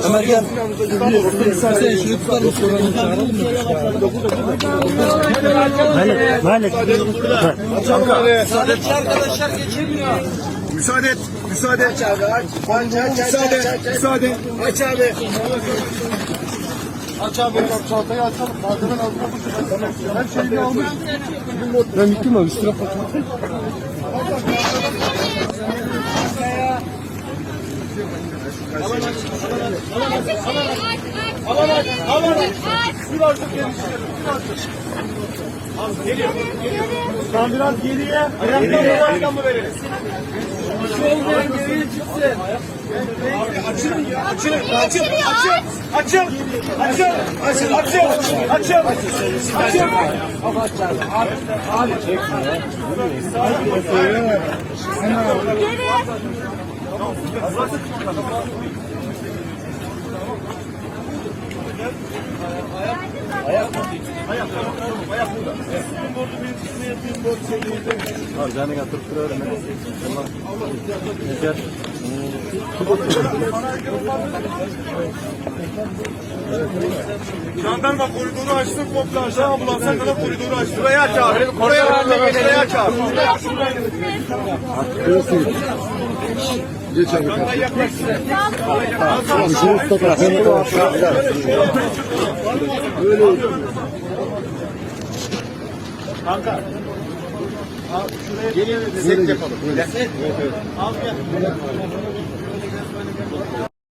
Ömer gel. İstersen şunu tutar mısın? Malik. Sadece arkadaşlar geçemiyor. Müsaade et. Müsaade. Aç abi aç. Müsaade. Müsaade. Aç abi. Aç abi. Çantayı açalım. Malzemen altına her şeyini almış. Ben gittim abi. Üstüne patladım. Tam biraz geriye. Ayaktan mı verelim? Şu olmayan geriye çıksın. Açın ya. Açın. Açın. Açın. Açın. Açın. Açın. Açın. Açın. Abi çekme. Canı yatırıp duruyorum. Yeter. Jandarma koridoru açtık, komple aşağı ambulanslar kadar koridoru açtık. Burayı aç abi. Burayı aç abi. Geç abi. Kanka. Şuraya set yapalım. Set. Al gel.